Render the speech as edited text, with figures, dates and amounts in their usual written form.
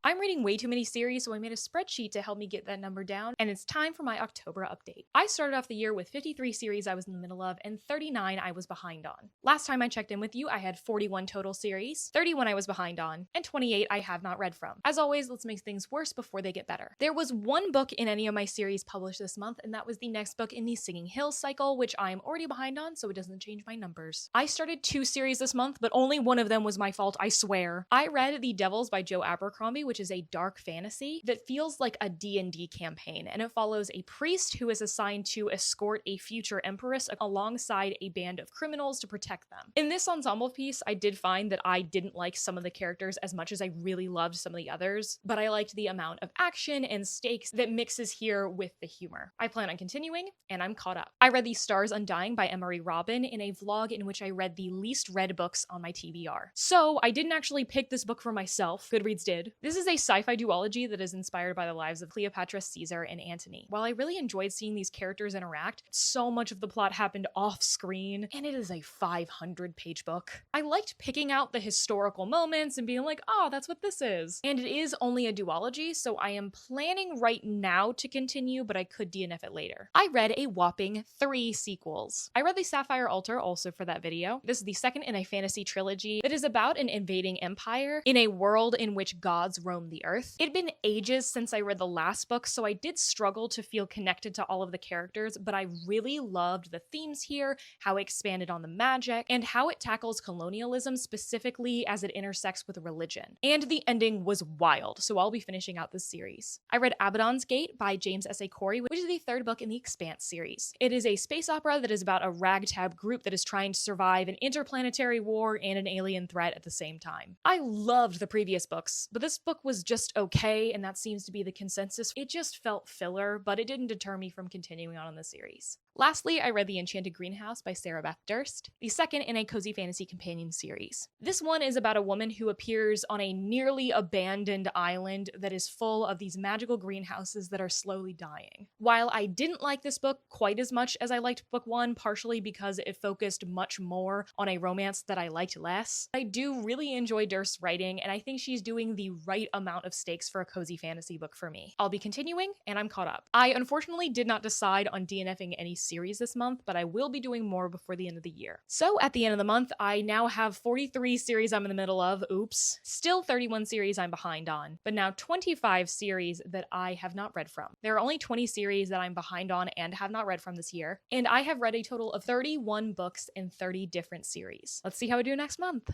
I'm reading way too many series, so I made a spreadsheet to help me get that number down, and it's time for my October update. I started off the year with 53 series I was in the middle of, and 39 I was behind on. Last time I checked in with you, I had 41 total series, 31 I was behind on, and 28 I have not read from. As always, let's make things worse before they get better. There was one book in any of my series published this month, and that was the next book in the Singing Hills cycle, which I am already behind on, so it doesn't change my numbers. I started 2 series this month, but only one of them was my fault, I swear. I read The Devils by Joe Abercrombie, which is a dark fantasy that feels like a D&D campaign, and it follows a priest who is assigned to escort a future empress alongside a band of criminals to protect them. In this ensemble piece, I did find that I didn't like some of the characters as much as I really loved some of the others, but I liked the amount of action and stakes that mixes here with the humor. I plan on continuing, and I'm caught up. I read The Stars Undying by Emery Robin in a vlog in which I read the least read books on my TBR. So I didn't actually pick this book for myself, Goodreads did. This is a sci-fi duology that is inspired by the lives of Cleopatra, Caesar, and Antony. While I really enjoyed seeing these characters interact, so much of the plot happened off screen, and it is a 500-page book. I liked picking out the historical moments and being like, oh, that's what this is. And it is only a duology, so I am planning right now to continue, but I could DNF it later. I read a whopping 3 sequels. I read The Sapphire Altar also for that video. This is the second in a fantasy trilogy that is about an invading empire in a world in which gods roam the earth. It had been ages since I read the last book, so I did struggle to feel connected to all of the characters, but I really loved the themes here, how it expanded on the magic, and how it tackles colonialism specifically as it intersects with religion. And the ending was wild, so I'll be finishing out this series. I read Abaddon's Gate by James S.A. Corey, which is the 3rd book in the Expanse series. It is a space opera that is about a ragtag group that is trying to survive an interplanetary war and an alien threat at the same time. I loved the previous books, but this book was just okay, and that seems to be the consensus. It just felt filler, but it didn't deter me from continuing on in the series. Lastly, I read The Enchanted Greenhouse by Sarah Beth Durst, the 2nd in a cozy fantasy companion series. This one is about a woman who appears on a nearly abandoned island that is full of these magical greenhouses that are slowly dying. While I didn't like this book quite as much as I liked book 1, partially because it focused much more on a romance that I liked less, I do really enjoy Durst's writing, and I think she's doing the right amount of stakes for a cozy fantasy book for me. I'll be continuing, and I'm caught up. I unfortunately did not decide on DNFing any series this month, but I will be doing more before the end of the year. So at the end of the month, I now have 43 series I'm in the middle of, oops. Still 31 series I'm behind on, but now 25 series that I have not read from. There are only 20 series that I'm behind on and have not read from this year, and I have read a total of 31 books in 30 different series. Let's see how I do next month.